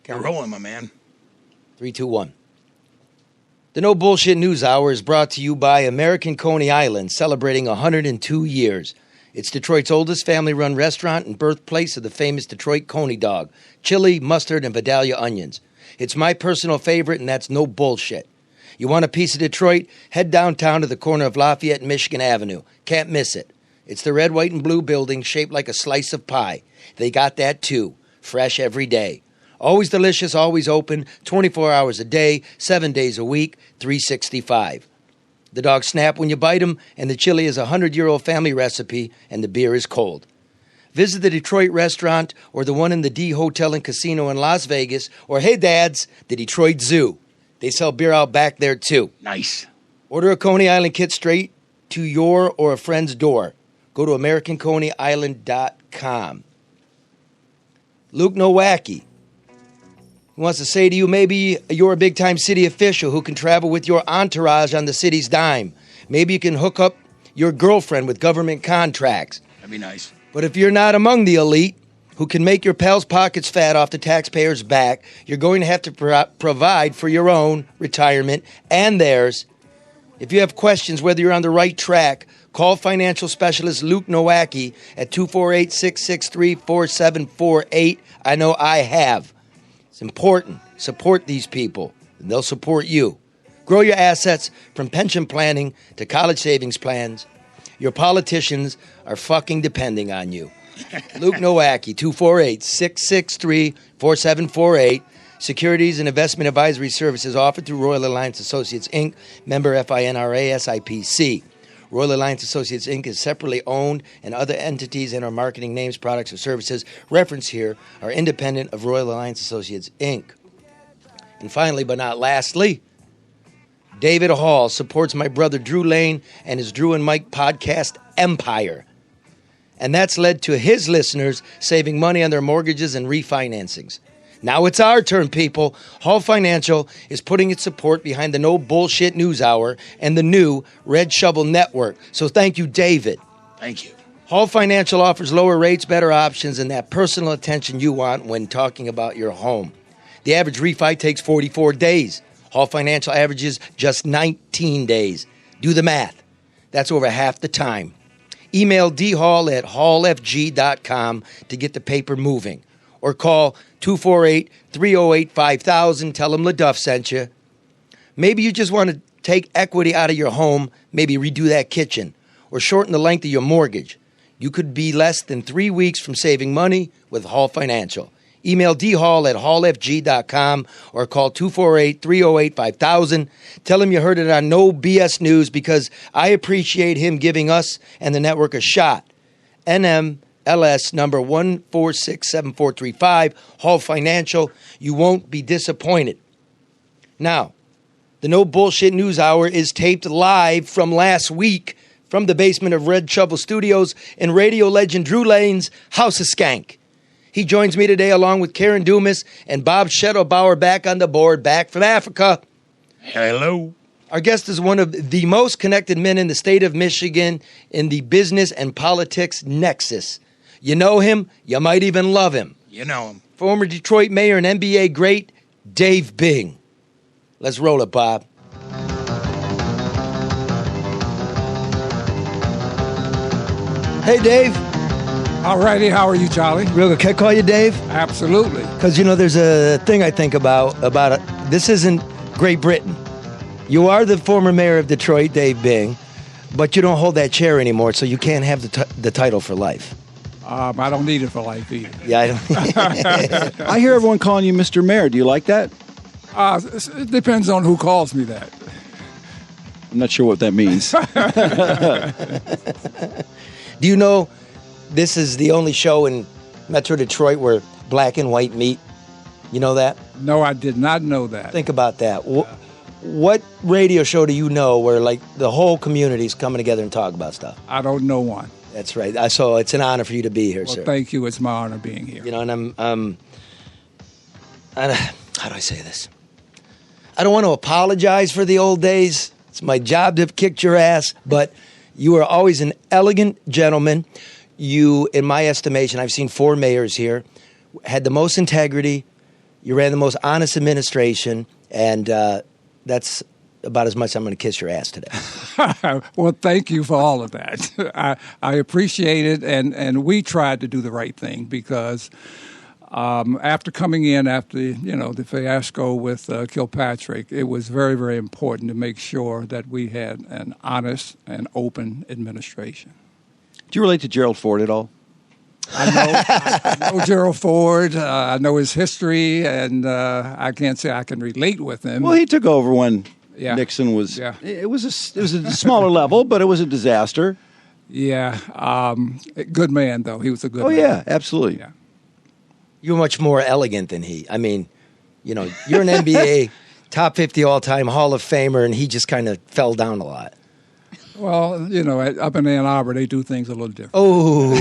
Get rolling, my man. 3, 2, 1. The No Bullshit News Hour is brought to you by American Coney Island, celebrating 102 years. It's Detroit's oldest family-run restaurant and birthplace of the famous Detroit Coney dog, chili, mustard, and Vidalia onions. It's my personal favorite, and that's no bullshit. You want a piece of Detroit? Head downtown to the corner of Lafayette and Michigan Avenue. Can't miss it. It's the red, white, and blue building shaped like a slice of pie. They got that, too. Fresh every day. Always delicious, always open, 24 hours a day, 7 days a week, 365. The dogs snap when you bite them, and the chili is a 100-year-old family recipe, and the beer is cold. Visit the Detroit restaurant or the one in the D Hotel and Casino in Las Vegas, or, hey, dads, the Detroit Zoo. They sell beer out back there, too. Nice. Order a Coney Island kit straight to your or a friend's door. Go to AmericanConeyIsland.com. Luke Nowacki wants to say to you, maybe you're a big-time city official who can travel with your entourage on the city's dime. Maybe you can hook up your girlfriend with government contracts. That'd be nice. But if you're not among the elite who can make your pals' pockets fat off the taxpayers' back, you're going to have to provide for your own retirement and theirs. If you have questions whether you're on the right track, call financial specialist Luke Nowacki at 248-663-4748. I know I have. It's important. Support these people, and they'll support you. Grow your assets from pension planning to college savings plans. Your politicians are fucking depending on you. Luke Nowacki, 248-663-4748. Securities and investment advisory services offered through Royal Alliance Associates, Inc., member FINRA SIPC. Royal Alliance Associates, Inc. is separately owned, and other entities and our marketing names, products, or services referenced here are independent of Royal Alliance Associates, Inc. And finally, but not lastly, David Hall supports my brother Drew Lane and his Drew and Mike podcast Empire. And that's led to his listeners saving money on their mortgages and refinancings. Now it's our turn, people. Hall Financial is putting its support behind the No Bullshit News Hour and the new Red Shovel Network. So thank you, David. Thank you. Hall Financial offers lower rates, better options, and that personal attention you want when talking about your home. The average refi takes 44 days. Hall Financial averages just 19 days. Do the math. That's over half the time. Email dhall@hallfg.com to get the paper moving. Or call 248-308-5000. Tell them LeDuff sent you. Maybe you just want to take equity out of your home, maybe redo that kitchen, or shorten the length of your mortgage. You could be less than 3 weeks from saving money with Hall Financial. Email dhall@hallfg.com or call 248-308-5000. Tell him you heard it on No BS News because I appreciate him giving us and the network a shot. NMLS number 1467435, Hall Financial. You won't be disappointed. Now, the No Bullshit News Hour is taped live from last week from the basement of Red Shovel Studios in radio legend Drew Lane's House of Skank. He joins me today along with Karen Dumas and Bob Schettelbauer back on the board, back from Africa. Hello. Our guest is one of the most connected men in the state of Michigan in the business and politics nexus. You know him, you might even love him. You know him. Former Detroit mayor and NBA great, Dave Bing. Let's roll it, Bob. Hey, Dave. All righty, how are you, Charlie? Real good. Can I call you Dave? Absolutely. Because, you know, there's a thing I think about it. This isn't Great Britain. You are the former mayor of Detroit, Dave Bing, but you don't hold that chair anymore, so you can't have the title for life. I don't need it for life either. Yeah, I don't. I hear everyone calling you Mr. Mayor. Do you like that? It depends on who calls me that. I'm not sure what that means. Do you know this is the only show in Metro Detroit where black and white meet? You know that? No, I did not know that. Think about that. What radio show do you know where like the whole community's coming together and talk about stuff? I don't know one. That's right. So it's an honor for you to be here, Well, sir. thank you. It's my honor being here. You know, and I'm how do I say this? I don't want to apologize for the old days. It's my job to have kicked your ass, but you are always an elegant gentleman. You, in my estimation, I've seen 4 mayors here, had the most integrity, You ran the most honest administration, and that's about as much I'm going to kiss your ass today. Well, thank you for all of that. I appreciate it, and we tried to do the right thing because after coming in after the fiasco with Kilpatrick, it was very, very important to make sure that we had an honest and open administration. Do you relate to Gerald Ford at all? I know Gerald Ford. I know his history, and I can't say I can relate with him. Well, he took over when Yeah. Nixon was. Yeah. It was a smaller level, but it was a disaster. Yeah, good man though. He was a good. Oh man. yeah, absolutely. Yeah. You're much more elegant than he. I mean, you're an NBA top 50 all-time Hall of Famer, and he just kind of fell down a lot. Well, up in Ann Arbor, they do things a little different. Oh.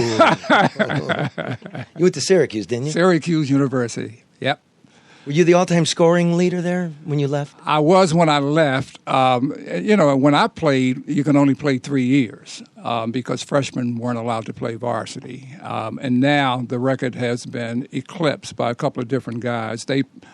You went to Syracuse, didn't you? Syracuse University. Yep. Were you the all-time scoring leader there when you left? I was when I left. When I played, you can only play 3 years because freshmen weren't allowed to play varsity. And now the record has been eclipsed by a couple of different guys.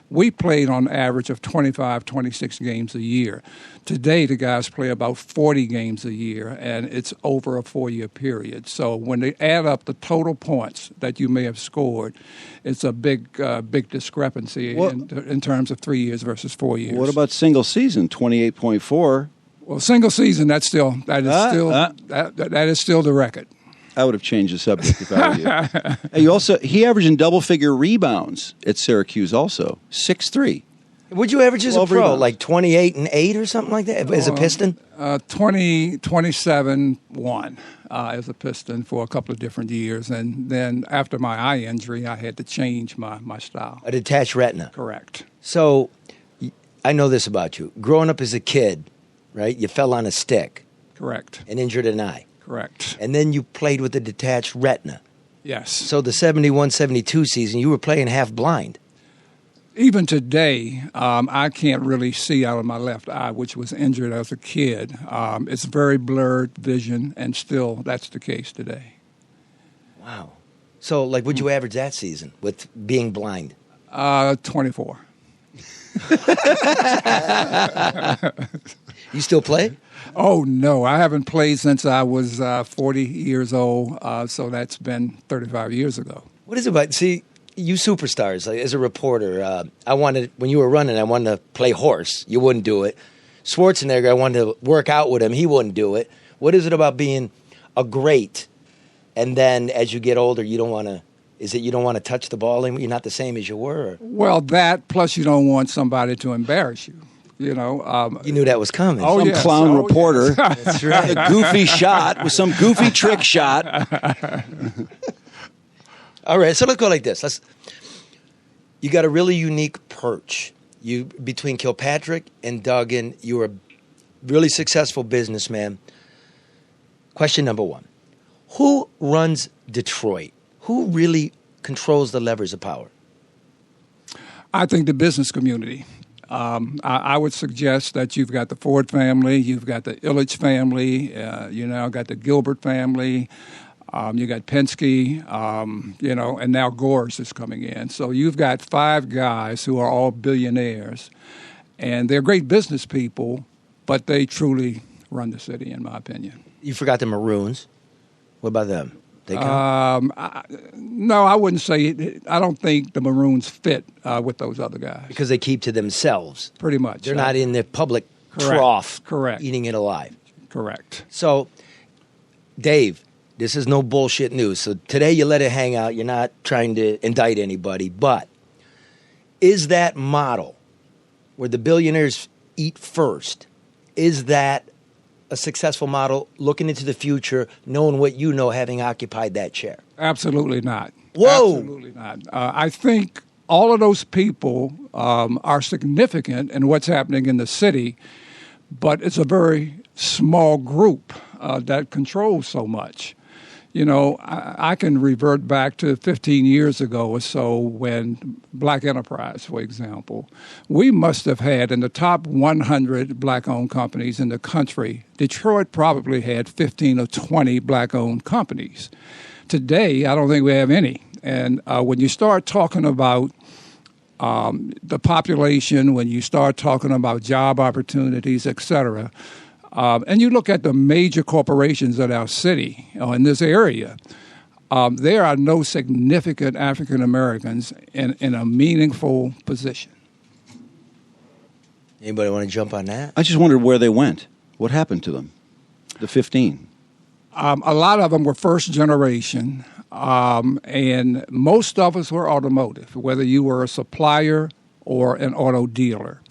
We played on average of 25, 26 games a year. Today, the guys play about 40 games a year, and it's over a 4-year period. So when they add up the total points that you may have scored, it's a big discrepancy in terms of 3 years versus 4 years. What about single season, 28.4? Well, single season, that is still the record. I would have changed the subject if I were you. He averaged in double-figure rebounds at Syracuse also, 6'3". Would you average as a 12 pro, rebounds. like 28 and 8 or something like that, as a Piston? 27-1 as a Piston for a couple of different years. And then after my eye injury, I had to change my style. A detached retina. Correct. So I know this about you. Growing up as a kid, right, you fell on a stick Correct. and injured an eye. Correct. And then you played with a detached retina. Yes. So the 71-72 season, you were playing half blind. Even today, I can't really see out of my left eye, which was injured as a kid. It's very blurred vision, and still that's the case today. Wow. So, would you average that season with being blind? 24. You still play? Oh, no. I haven't played since I was 40 years old, so that's been 35 years ago. What is it about? See, you superstars, as a reporter, when you were running, I wanted to play horse. You wouldn't do it. Schwarzenegger, I wanted to work out with him. He wouldn't do it. What is it about being a great, and then as you get older, you don't want to touch the ball and you're not the same as you were? Or? Well, that, plus you don't want somebody to embarrass you. You knew that was coming. Oh, Some yes. clown Oh, reporter. yes. That's right. A goofy shot with some goofy trick shot. All right, so let's go like this. You got a really unique perch. Between Kilpatrick and Duggan, you were a really successful businessman. Question number one. Who runs Detroit? Who really controls the levers of power? I think the business community. I would suggest that you've got the Ford family, you've got the Ilitch family, got the Gilbert family, you got Penske, and now Gores is coming in. So you've got 5 guys who are all billionaires, and they're great business people, but they truly run the city, in my opinion. You forgot the Maroons. What about them? They count? No, I wouldn't say. I don't think the Maroons fit with those other guys. Because they keep to themselves. Pretty much. They're not in the public Correct. trough Correct. eating it alive. Correct. So, Dave, this is no bullshit news. So today you let it hang out. You're not trying to indict anybody. But is that model where the billionaires eat first, is that a successful model looking into the future, knowing what you know, having occupied that chair? Absolutely not. Whoa. Absolutely not. I think all of those people are significant in what's happening in the city, but it's a very small group that controls so much. I can revert back to 15 years ago or so when Black Enterprise, for example, we must have had in the top 100 black-owned companies in the country, Detroit probably had 15 or 20 black-owned companies. Today, I don't think we have any. And when you start talking about the population, when you start talking about job opportunities, et cetera, and you look at the major corporations in our city, in this area, there are no significant African Americans in a meaningful position. Anybody want to jump on that? I just wondered where they went. What happened to them? The 15. A lot of them were first generation, and most of us were automotive, whether you were a supplier or an auto dealer.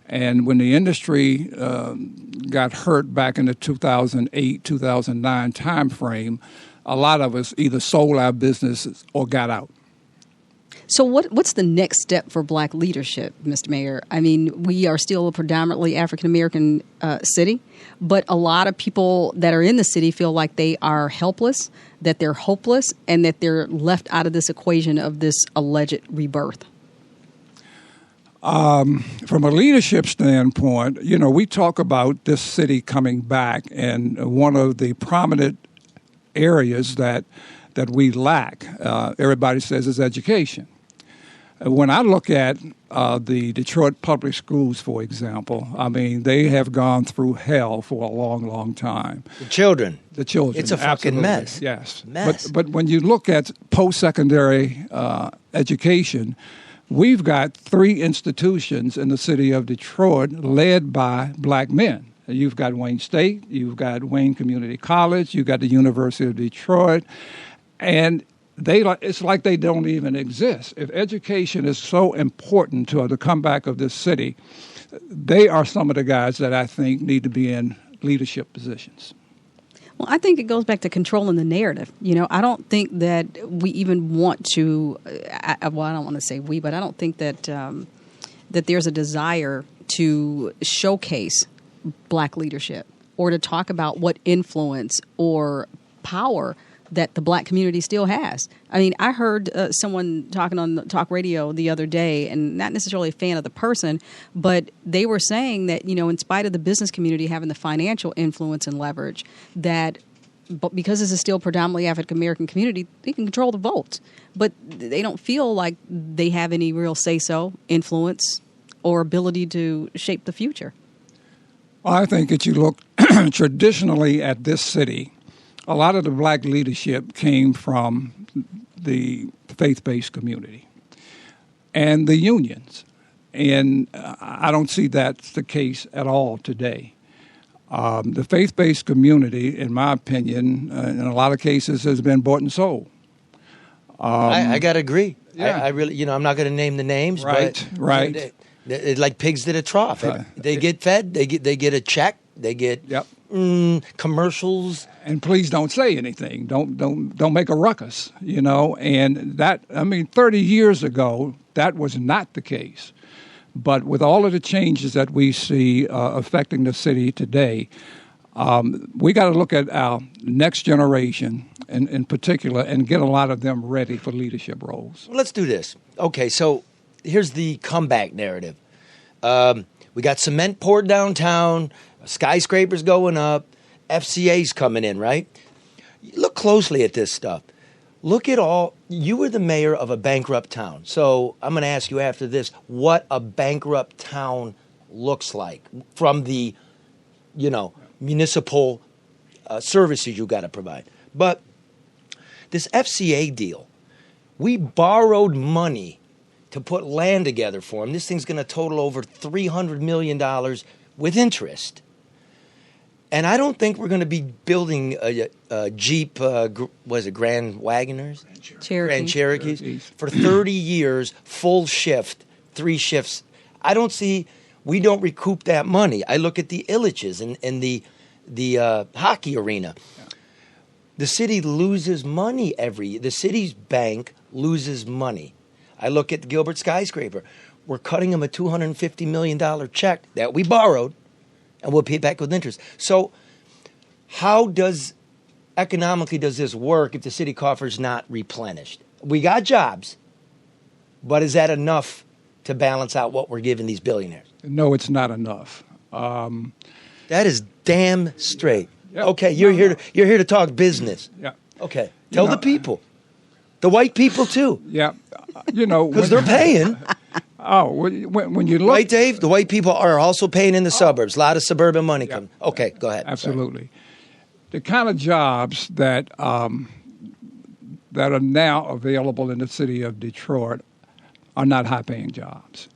And when the industry got hurt back in the 2008, 2009 timeframe, a lot of us either sold our businesses or got out. So what's the next step for black leadership, Mr. Mayor? I mean, we are still a predominantly African-American city, but a lot of people that are in the city feel like they are helpless, that they're hopeless, and that they're left out of this equation of this alleged rebirth. From a leadership standpoint, you know, we talk about this city coming back, and one of the prominent areas that we lack, everybody says, is education. When I look at the Detroit public schools, for example, I mean, they have gone through hell for a long, long time. The children. It's a fucking mess. Yes. Mess. But when you look at post-secondary education, we've got 3 institutions in the city of Detroit led by black men. You've got Wayne State, you've got Wayne Community College, you've got the University of Detroit, and it's like they don't even exist. If education is so important to the comeback of this city, they are some of the guys that I think need to be in leadership positions. Well, I think it goes back to controlling the narrative. You know, I don't think that we even want to, I don't want to say we, but I don't think that that there's a desire to showcase black leadership or to talk about what influence or power that the black community still has. I mean, I heard someone talking on talk radio the other day, and not necessarily a fan of the person, but they were saying that, you know, in spite of the business community having the financial influence and leverage, that because this is still predominantly African-American community, they can control the votes. But they don't feel like they have any real say-so, influence, or ability to shape the future. Well, I think that you look traditionally at this city, a lot of the black leadership came from the faith-based community and the unions. And I don't see that's the case at all today. The faith-based community, in my opinion, in a lot of cases has been bought and sold. I got to agree. Yeah. I really, you know, I'm not going to name the names, Right, but right. It's like pigs at a trough. They get fed, they get a check, they get commercials. And please don't say anything. Don't make a ruckus, you know. And that, I mean, 30 years ago, that was not the case. But with all of the changes that we see affecting the city today, we got to look at our next generation in particular and get a lot of them ready for leadership roles. Well, let's do this. Okay, so here's the comeback narrative. We got cement poured downtown, skyscrapers going up, FCA's coming in, right? Look closely at this stuff. Look at all, you were the mayor of a bankrupt town. So I'm going to ask you after this what a bankrupt town looks like from the, you know, municipal services you got to provide. But this FCA deal, we borrowed money to put land together for them. This thing's going to total over $300 million with interest. And I don't think we're going to be building a Jeep, Grand Wagoners? Grand Cherokees. For 30 years, full shift, 3 shifts. I don't see, we don't recoup that money. I look at the Illiches and the hockey arena. Yeah. The city loses money the city's bank loses money. I look at the Gilbert skyscraper. We're cutting them a $250 million check that we borrowed, and we'll pay it back with interest. So how economically does this work if the city coffer's not replenished? We got jobs, but is that enough to balance out what we're giving these billionaires? No, it's not enough. That is damn straight. Yeah. Okay, you're here to talk business. Yeah. Okay, tell the people, the white people too. Yeah, you know, because they're paying. Oh, when you look... Right, Dave? The white people are also paying in the suburbs. A lot of suburban money comes. Okay, go ahead. Absolutely. The kind of jobs that that are now available in the city of Detroit are not high-paying jobs.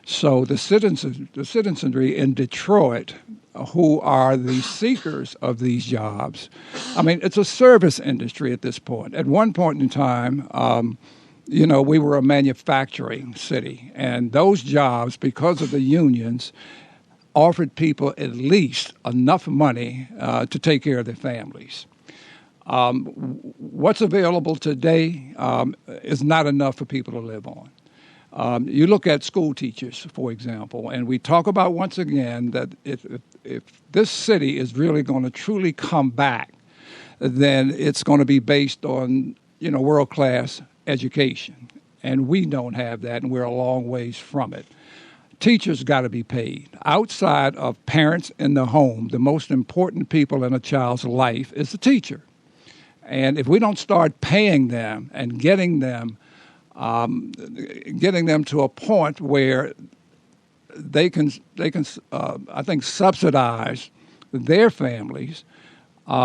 So the citizenry in Detroit, who are the seekers of these jobs, I mean, it's a service industry at this point. At one point in time, we were a manufacturing city, and those jobs, because of the unions, offered people at least enough money to take care of their families. What's available today is not enough for people to live on. You look at school teachers, for example, and we talk about once again that if this city is really going to truly come back, then it's going to be based on, world-class education. And we don't have that, and we're a long ways from it. Teachers got to be paid. Outside of parents in the home, the most important people in a child's life is the teacher. And if we don't start paying them and getting them to a point where they can I think, subsidize their families,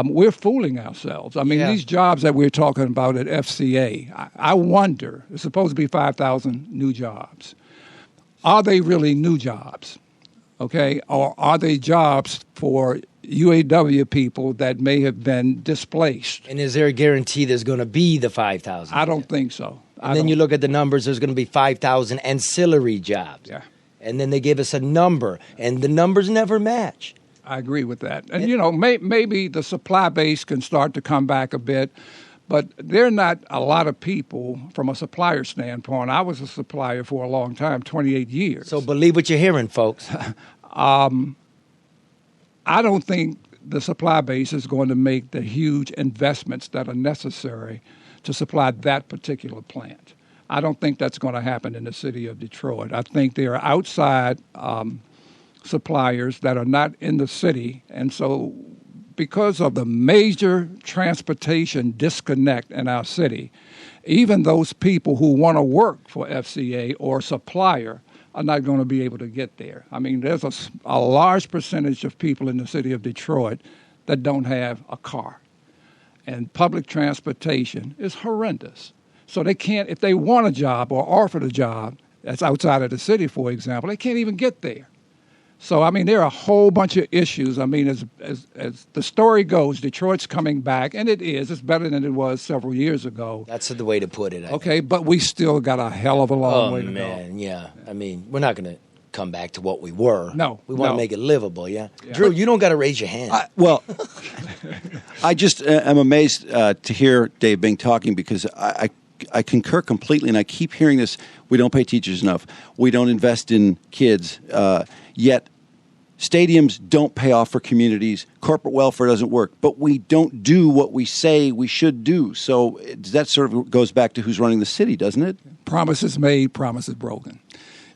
we're fooling ourselves. I mean, these jobs that we're talking about at FCA, I wonder, it's supposed to be 5,000 new jobs. Are they really new jobs? Okay, or are they jobs for UAW people that may have been displaced? And is there a guarantee there's going to be the 5,000? I don't think so. And then you look at the numbers, there's going to be 5,000 ancillary jobs. Yeah. And then they give us a number, and the numbers never match. I agree with that. And, maybe the supply base can start to come back a bit, but there are not a lot of people from a supplier standpoint. I was a supplier for a long time, 28 years. So believe what you're hearing, folks. I don't think the supply base is going to make the huge investments that are necessary to supply that particular plant. I don't think that's going to happen in the city of Detroit. I think there are outside suppliers that are not in the city, and so because of the major transportation disconnect in our city, even those people who want to work for FCA or supplier are not going to be able to get there. I mean, there's a large percentage of people in the city of Detroit that don't have a car. And public transportation is horrendous. So they can't, if they want a job or offered a job that's outside of the city, for example, they can't even get there. So, I mean, there are a whole bunch of issues. I mean, as the story goes, Detroit's coming back, and it is. It's better than it was several years ago. That's the way to put it. Okay, but we still got a hell of a long way to go. Oh, man, yeah. I mean, we're not going to come back to what we were. No. We want to make it livable, yeah? Drew, you don't got to raise your hand. I just am amazed to hear Dave Bing talking because I concur completely, and I keep hearing this. We don't pay teachers enough. We don't invest in kids. Yet stadiums don't pay off for communities. Corporate welfare doesn't work. But we don't do what we say we should do. So that sort of goes back to who's running the city, doesn't it? Promises made, promises broken.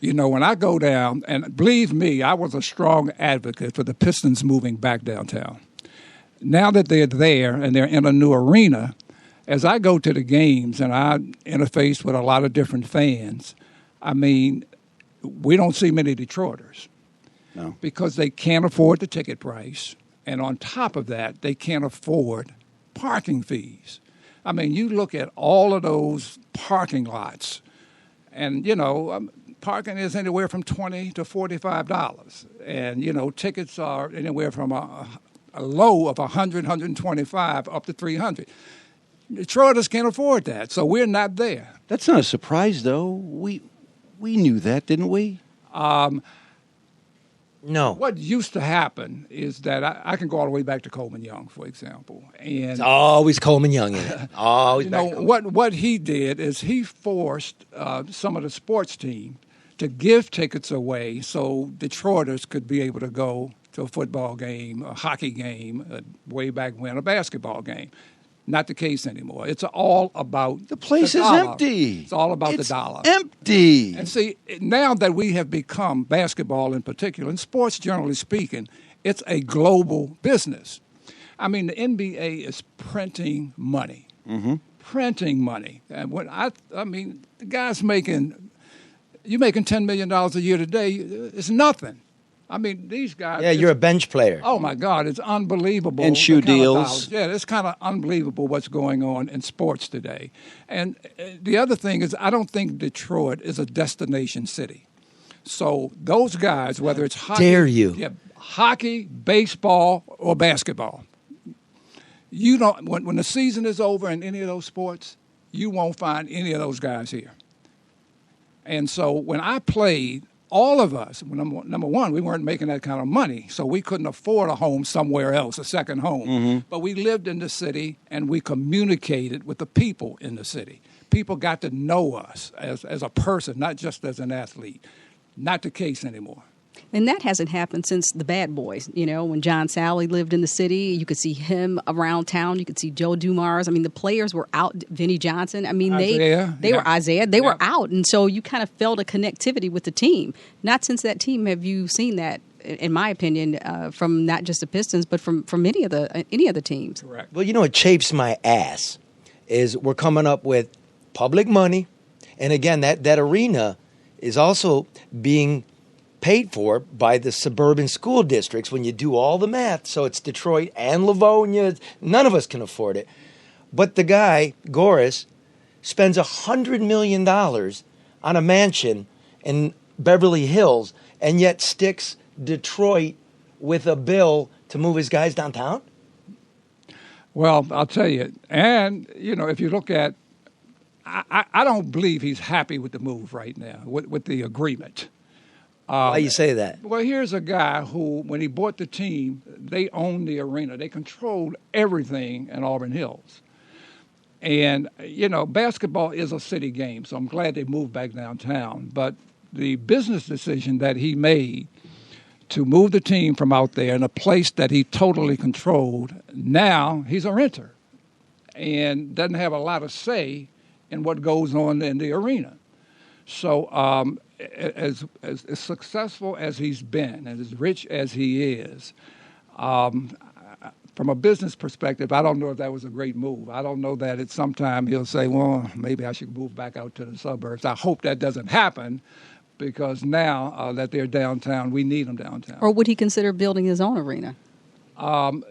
When I go down, and believe me, I was a strong advocate for the Pistons moving back downtown. Now that they're there and they're in a new arena, as I go to the games and I interface with a lot of different fans, I mean, we don't see many Detroiters. No. Because they can't afford the ticket price. And on top of that, they can't afford parking fees. I mean, you look at all of those parking lots, and, parking is anywhere from $20 to $45. And, tickets are anywhere from a low of $100, $125 up to $300. Detroiters can't afford that, so we're not there. That's not a surprise, though. We knew that, didn't we? No. What used to happen is that I can go all the way back to Coleman Young, for example. And it's always Coleman Young in it. Always. What he did is he forced some of the sports team to give tickets away so Detroiters could be able to go to a football game, a hockey game, way back when, a basketball game. Not the case anymore. It's all about the place the is dollar. empty. It's all about the dollar. Empty. And see, now that we have become basketball in particular, and sports generally speaking, it's a global business. I mean, the NBA is printing money. Mm-hmm. Printing money. And when I mean, the guy's making, You making $10 million a year today is nothing. I mean, these guys. Yeah, you're a bench player. Oh my God, it's unbelievable. And shoe the kind of deals. dollars. Yeah, it's kind of unbelievable what's going on in sports today. And the other thing is, I don't think Detroit is a destination city. So those guys, whether it's hockey, Dare you? Yeah, hockey, baseball, or basketball, you don't. When the season is over in any of those sports, you won't find any of those guys here. And so when I played, all of us, number one, we weren't making that kind of money, so we couldn't afford a home somewhere else, a second home. Mm-hmm. But we lived in the city, and we communicated with the people in the city. People got to know us as a person, not just as an athlete. Not the case anymore. And that hasn't happened since the Bad Boys. You know, when John Sally lived in the city, you could see him around town. You could see Joe Dumars. I mean, the players were out. Vinnie Johnson. I mean, they were Isaiah. They were out, and so you kind of felt a connectivity with the team. Not since that team have you seen that, in my opinion, from not just the Pistons, but from any of the teams. Correct. Well, you know what chafes my ass is we're coming up with public money, and again, that arena is also being paid for by the suburban school districts when you do all the math. So it's Detroit and Livonia. None of us can afford it. But the guy, Goris, spends $100 million on a mansion in Beverly Hills and yet sticks Detroit with a bill to move his guys downtown? Well, I'll tell you. And, you know, if you look at, I don't believe he's happy with the move right now, with the agreement. Why you say that? Well, here's a guy who, when he bought the team, they owned the arena. They controlled everything in Auburn Hills. And, you know, basketball is a city game, so I'm glad they moved back downtown. But the business decision that he made to move the team from out there in a place that he totally controlled, now he's a renter and doesn't have a lot of say in what goes on in the arena. So as successful as he's been and as rich as he is, from a business perspective, I don't know if that was a great move. I don't know that at some time he'll say, well, maybe I should move back out to the suburbs. I hope that doesn't happen because now that they're downtown, we need them downtown. Or would he consider building his own arena?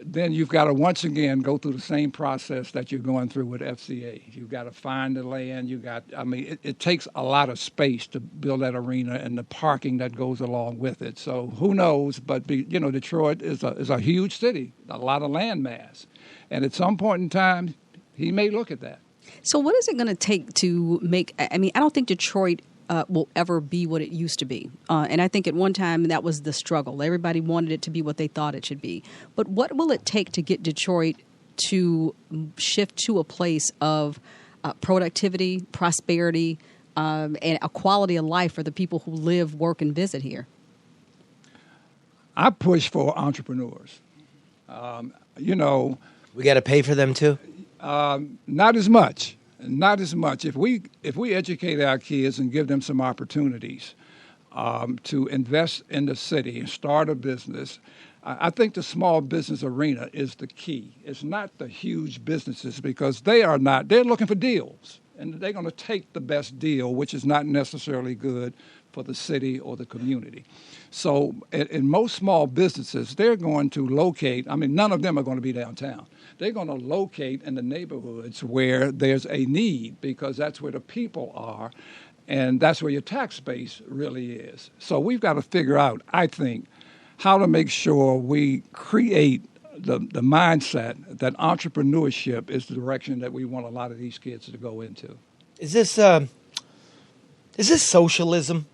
Then you've got to once again go through the same process that you're going through with FCA. You've got to find the land. It takes a lot of space to build that arena and the parking that goes along with it. So who knows? But Detroit is a huge city, a lot of land mass, and at some point in time, he may look at that. So what is it going to take to make? I mean, I don't think Detroit will ever be what it used to be. And I think at one time that was the struggle. Everybody wanted it to be what they thought it should be. But what will it take to get Detroit to shift to a place of productivity, prosperity, and a quality of life for the people who live, work, and visit here? I push for entrepreneurs. We got to pay for them too? Not as much. Not as much. If we educate our kids and give them some opportunities to invest in the city and start a business, I think the small business arena is the key. It's not the huge businesses because they're looking for deals. And they're going to take the best deal, which is not necessarily good for the city or the community. So in most small businesses, they're going to locate, none of them are going to be downtown. They're going to locate in the neighborhoods where there's a need because that's where the people are and that's where your tax base really is. So we've got to figure out, I think, how to make sure we create the mindset that entrepreneurship is the direction that we want a lot of these kids to go into. Is this socialism?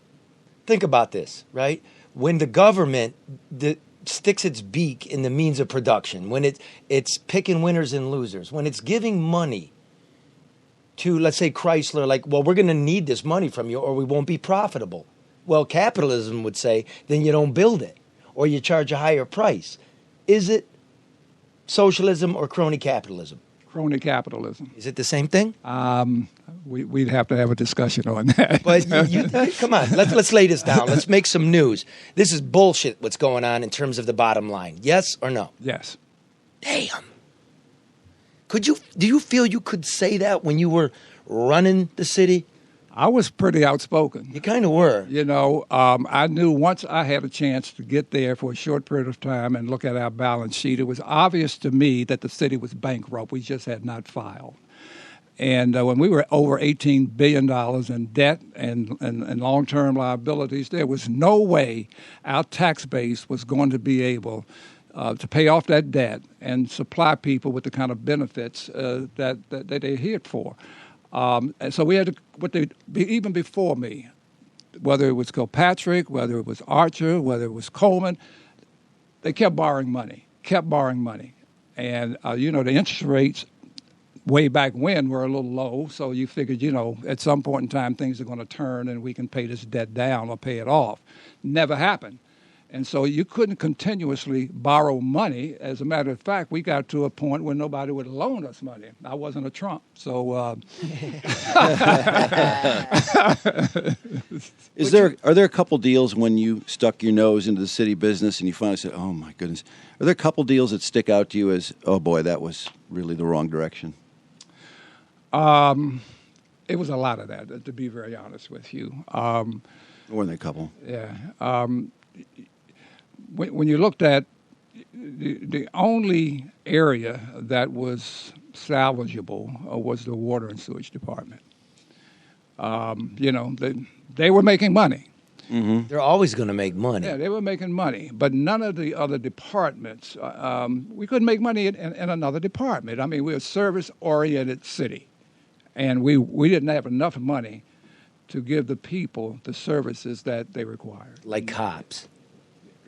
Think about this, right? When the government sticks its beak in the means of production, when it's picking winners and losers, when it's giving money to, let's say, Chrysler, like, well, we're going to need this money from you or we won't be profitable. Well, capitalism would say, then you don't build it or you charge a higher price. Is it socialism or crony capitalism? Crony capitalism. Is it the same thing? We'd have to have a discussion on that. But come on, let's lay this down. Let's make some news. This is bullshit what's going on in terms of the bottom line. Yes or no? Yes. Damn. Do you feel you could say that when you were running the city? I was pretty outspoken. You kind of were. You know, I knew once I had a chance to get there for a short period of time and look at our balance sheet, it was obvious to me that the city was bankrupt. We just had not filed. And when we were over $18 billion in debt and long-term liabilities, there was no way our tax base was going to be able to pay off that debt and supply people with the kind of benefits that they're here for. And so we had to, even before me, whether it was Kilpatrick, whether it was Archer, whether it was Coleman, they kept borrowing money. And, the interest rates way back when were a little low, so you figured, at some point in time things are going to turn and we can pay this debt down or pay it off. Never happened. And so you couldn't continuously borrow money. As a matter of fact, we got to a point where nobody would loan us money. I wasn't a Trump, so. Are there a couple deals when you stuck your nose into the city business and you finally said, "Oh my goodness"? Are there a couple deals that stick out to you as, "Oh boy, that was really the wrong direction"? It was a lot of that, to be very honest with you. More than a couple. Yeah. When you looked at the only area that was salvageable was the water and sewage department. They were making money. Mm-hmm. They're always going to make money. Yeah, they were making money, but none of the other departments, we couldn't make money in another department. I mean, we're a service-oriented city, and we didn't have enough money to give the people the services that they required. Like cops.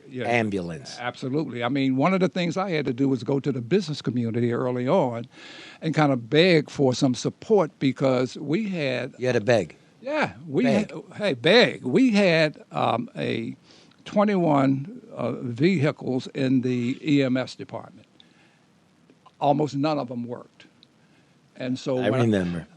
Yeah, ambulance. Absolutely. I mean, one of the things I had to do was go to the business community early on and kind of beg for some support because we had... You had to beg. Yeah. Beg. Beg. We had 21 vehicles in the EMS department. Almost none of them worked. And so I remember.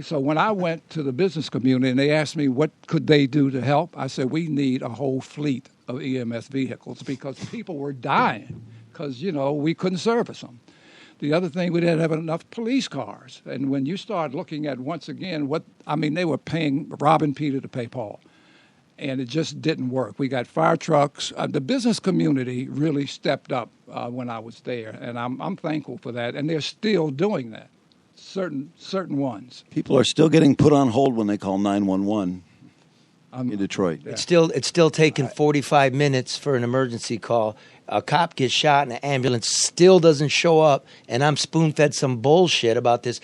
So when I went to the business community and they asked me what could they do to help, I said, we need a whole fleet of EMS vehicles because people were dying because, we couldn't service them. The other thing, we didn't have enough police cars. And when you start looking at, once again, they were robbing Peter to pay Paul. And it just didn't work. We got fire trucks. The business community really stepped up when I was there, and I'm thankful for that. And they're still doing that. Certain ones. People are still getting put on hold when they call 911 in Detroit. Yeah. It's still taking 45 minutes for an emergency call. A cop gets shot and an ambulance still doesn't show up, and I'm spoon-fed some bullshit about this.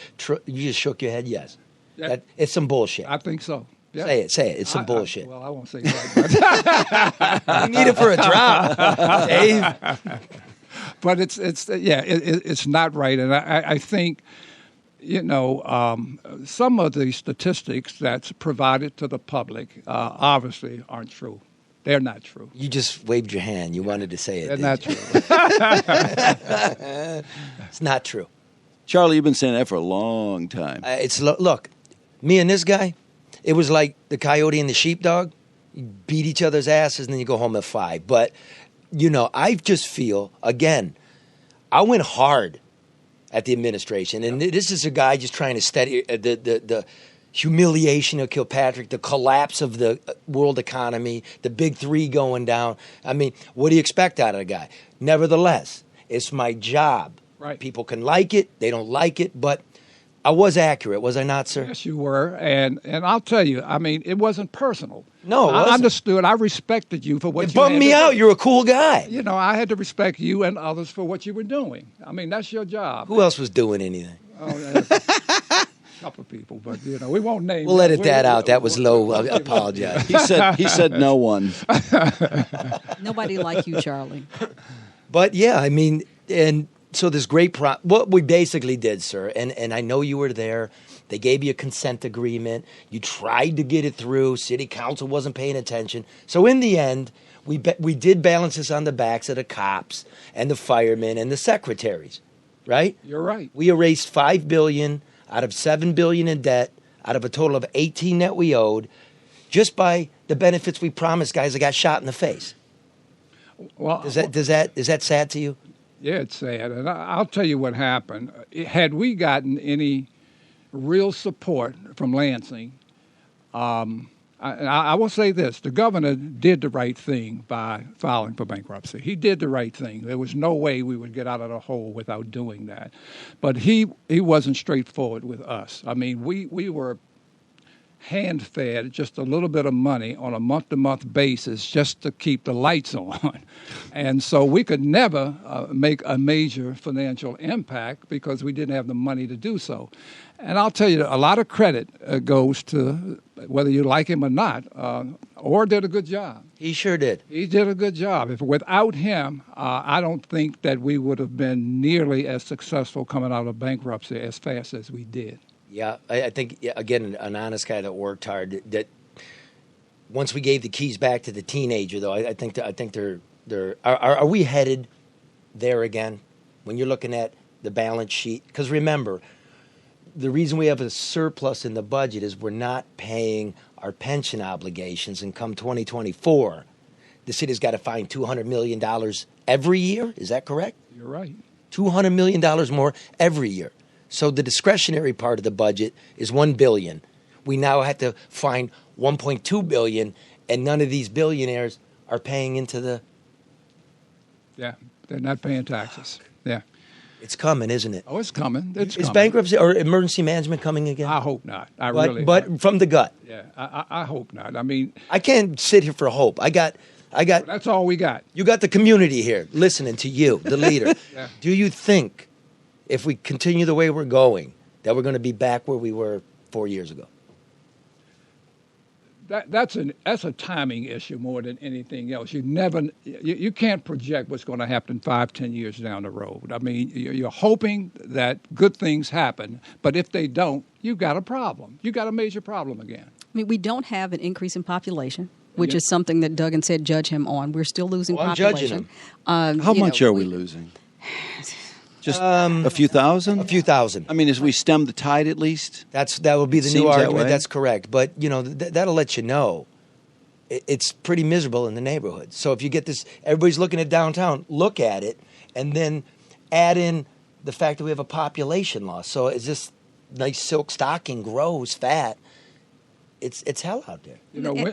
You just shook your head, yes. Yeah. It's some bullshit. I think so. Yeah. Say it. It's some bullshit. I won't say that. You need it for a drop, Dave. But it's not right, and I think... some of the statistics that's provided to the public obviously aren't true. They're not true. You just waved your hand. You wanted to say it. They're not true. It's not true. Charlie, you've been saying that for a long time. Look, me and this guy, it was like the coyote and the sheepdog. You beat each other's asses and then you go home at 5. But, I just feel, again, I went hard at the administration. And this is a guy just trying to steady the humiliation of Kilpatrick, the collapse of the world economy, the big three going down. I mean, what do you expect out of a guy? Nevertheless, it's my job. Right. People can like it, they don't like it, but I was accurate, was I not, sir? Yes, you were. And I'll tell you, I mean, it wasn't personal. No, it wasn't. I understood. I respected you for what you did. It bummed me out. You're a cool guy. I had to respect you and others for what you were doing. I mean, that's your job. Who else was doing anything? A couple of people, but, we won't name We'll edit that out. That was low. I apologize. He said no one. Nobody like you, Charlie. But, yeah, I mean, and so this great what we basically did, sir, and I know you were there. They gave you a consent agreement. You tried to get it through. City council wasn't paying attention. So in the end, we did balance this on the backs of the cops and the firemen and the secretaries, right? You're right. We erased $5 billion out of $7 billion in debt, out of a total of 18 that we owed, just by the benefits we promised guys that got shot in the face. Well, is that sad to you? Yeah, it's sad. And I'll tell you what happened. Had we gotten any real support from Lansing, I will say this. The governor did the right thing by filing for bankruptcy. He did the right thing. There was no way we would get out of the hole without doing that. But he wasn't straightforward with us. I mean, we were hand-fed just a little bit of money on a month-to-month basis just to keep the lights on. And so we could never make a major financial impact because we didn't have the money to do so. And I'll tell you, a lot of credit goes to, whether you like him or not, Orr did a good job. He sure did. He did a good job. If without him, I don't think that we would have been nearly as successful coming out of bankruptcy as fast as we did. Yeah, I think, again, an honest guy that worked hard. That once we gave the keys back to the teenager, though, I think are we headed there again? When you're looking at the balance sheet, because remember, the reason we have a surplus in the budget is we're not paying our pension obligations, and come 2024, the city's got to find $200 million every year. Is that correct? You're right. $200 million more every year. So the discretionary part of the budget is $1 billion. We now have to find $1.2 billion, and none of these billionaires are paying into the. Yeah, they're not paying taxes. Yeah. It's coming, isn't it? Oh, it's coming. It's Is coming. bankruptcy or emergency management coming again? I hope not. But from the gut. Yeah, I hope not. I mean, I can't sit here for hope. I got. that's all we got. You got the community here listening to you, the leader. Yeah. Do you think, if we continue the way we're going, that we're going to be back where we were 4 years ago? That's a timing issue more than anything else. You can't project what's going to happen 5-10 years down the road. I mean, you're hoping that good things happen, but if they don't, you've got a problem. You've got a major problem again. I mean, we don't have an increase in population, which is something that Duggan said judge him on. We're still losing population. I'm judging him. How much are we losing? Just a few thousand? A few thousand. I mean, as we stem the tide at least? That will be the new Seems that argument. way. That's correct. But, that'll let you know it's pretty miserable in the neighborhood. So if you get this, everybody's looking at downtown, look at it, and then add in the fact that we have a population loss. So as this nice silk stocking grows fat, it's hell out there.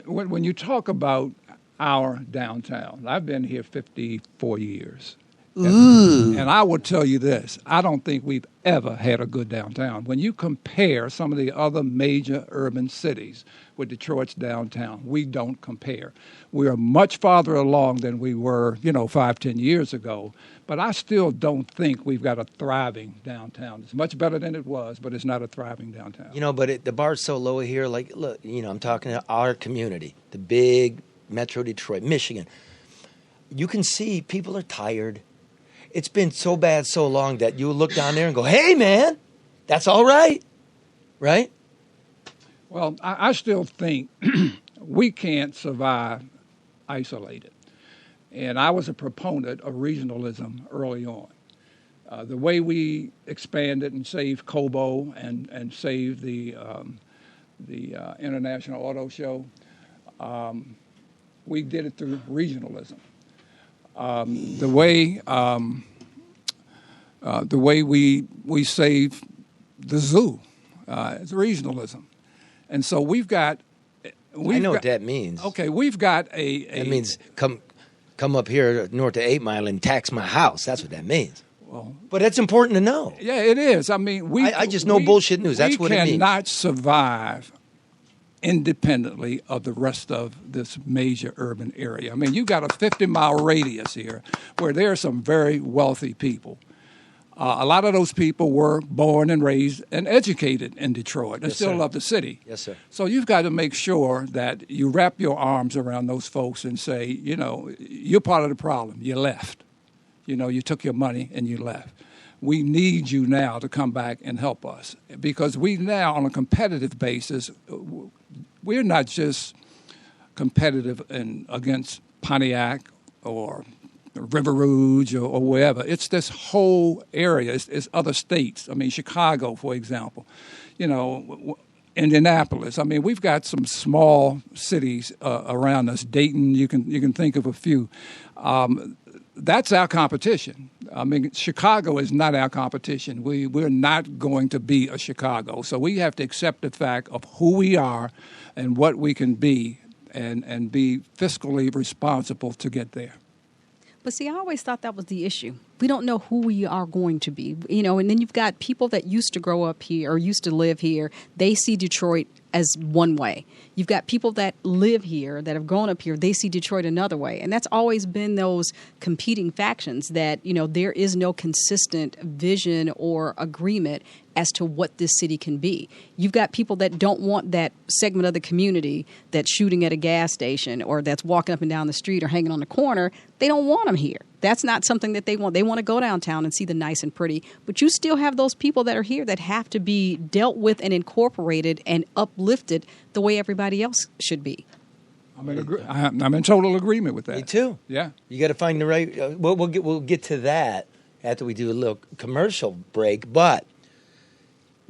When you talk about our downtown, I've been here 54 years. And I will tell you this, I don't think we've ever had a good downtown. When you compare some of the other major urban cities with Detroit's downtown, we don't compare. We are much farther along than we were, 5-10 years ago. But I still don't think we've got a thriving downtown. It's much better than it was, but it's not a thriving downtown. But the bar's so low here. Like, look, I'm talking to our community, the big Metro Detroit, Michigan. You can see people are tired. It's been so bad so long that you look down there and go, hey, man, that's all right, right? Well, I still think we can't survive isolated. And I was a proponent of regionalism early on. The way we expanded and saved Cobo and saved the International Auto Show, we did it through regionalism. The way we save the zoo is regionalism, and so we've got. I know what that means. Okay, we've got a. That means come up here north of 8 Mile and tax my house. That's what that means. Well, but it's important to know. Yeah, it is. I mean, I just know bullshit news. That's what it means. We cannot survive independently of the rest of this major urban area. I mean, you've got a 50-mile radius here where there are some very wealthy people. A lot of those people were born and raised and educated in Detroit and still love the city. Yes, sir. So you've got to make sure that you wrap your arms around those folks and say, you're part of the problem. You left. You took your money and you left. We need you now to come back and help us because we now, on a competitive basis, we're not just competitive against Pontiac or River Rouge or wherever. It's this whole area. It's other states. I mean, Chicago, for example. Indianapolis. I mean, we've got some small cities around us. Dayton, you can think of a few. That's our competition. I mean, Chicago is not our competition. We're not going to be a Chicago. So we have to accept the fact of who we are and what we can be and be fiscally responsible to get there. But see, I always thought that was the issue. We don't know who we are going to be, and then you've got people that used to grow up here or used to live here. They see Detroit as one way. You've got people that live here, that have grown up here. They see Detroit another way. And that's always been those competing factions that, there is no consistent vision or agreement as to what this city can be. You've got people that don't want that segment of the community that's shooting at a gas station or that's walking up and down the street or hanging on the corner. They don't want them here. That's not something that they want. They want to go downtown and see the nice and pretty. But you still have those people that are here that have to be dealt with and incorporated and uplifted the way everybody else should be. I'm in total agreement with that. Me too. Yeah. You got to find the right. We'll get to that after we do a little commercial break. But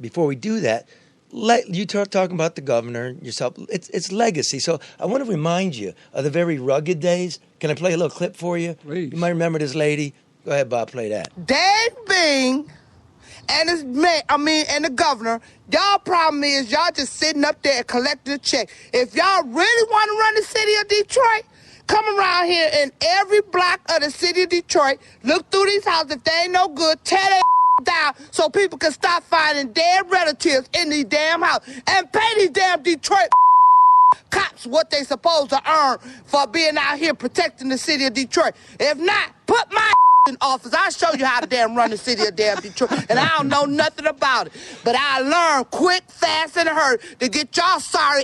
before we do that, you talking about the governor yourself. It's legacy. So I want to remind you of the very rugged days. Can I play a little clip for you? Please. You might remember this lady. Go ahead, Bob. Play that. Dave Bing and the governor, y'all problem is y'all just sitting up there and collecting a check. If y'all really want to run the city of Detroit, come around here in every block of the city of Detroit, look through these houses. If they ain't no good, tear their down so people can stop finding dead relatives in these damn houses and pay these damn Detroit cops what they supposed to earn for being out here protecting the city of Detroit. If not, put my in office. I'll show you how to damn run the city of damn Detroit. And I don't know nothing about it. But I learned quick, fast, and hurt to get y'all sorry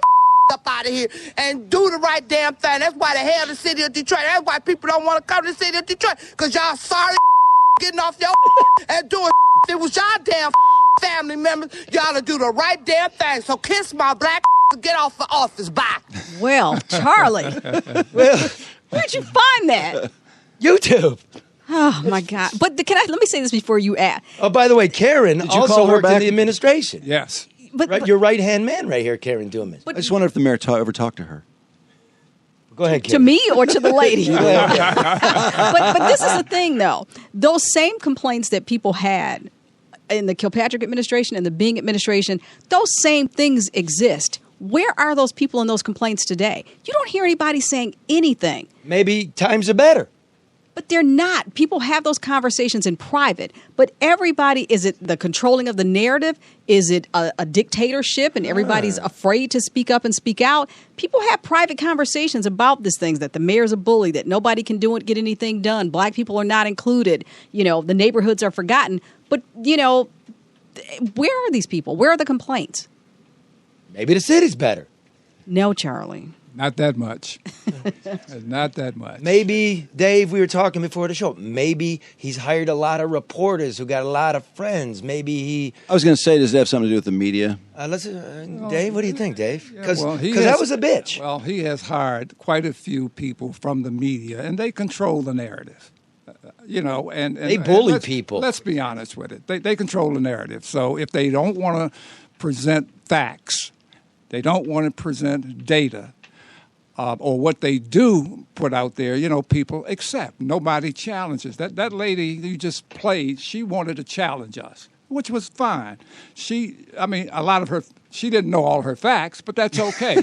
up out of here and do the right damn thing. That's why the hell the city of Detroit. That's why people don't want to come to the city of Detroit. Because y'all sorry getting off your and doing if it was y'all damn family members, y'all to do the right damn thing. So kiss my black to get off the office. Bye. Well, Charlie, where'd you find that? YouTube. Oh, my God. But let me say this before you add. Oh, by the way, Karen you also call her worked in back? the administration. Yes. Right, your right-hand man right here, Karen Dumas. I just wonder if the mayor ever talked to her. Go ahead, To Karen. me or to the lady? But this is the thing, though. Those same complaints that people had in the Kilpatrick administration and the Bing administration, those same things exist. Where are those people in those complaints today? You don't hear anybody saying anything. Maybe times are better. But they're not. People have those conversations in private. But everybody, is it the controlling of the narrative? Is it a dictatorship and everybody's afraid to speak up and speak out? People have private conversations about these things, that the mayor's a bully, that nobody can get anything done. Black people are not included. The neighborhoods are forgotten. But, where are these people? Where are the complaints? Maybe the city's better. No, Charlie. Not that much. Not that much. Maybe, Dave, we were talking before the show, maybe he's hired a lot of reporters who got a lot of friends. Maybe he... I was going to say, does it have something to do with the media? Dave, what do you think, Dave? Because he that was a bitch. Well, he has hired quite a few people from the media, and they control the narrative. And they bully people. Let's be honest with it. They control the narrative. So if they don't want to present facts, they don't want to present data, or what they do put out there, people accept. Nobody challenges. That lady you just played, she wanted to challenge us, which was fine. A lot of her, she didn't know all her facts, but that's okay.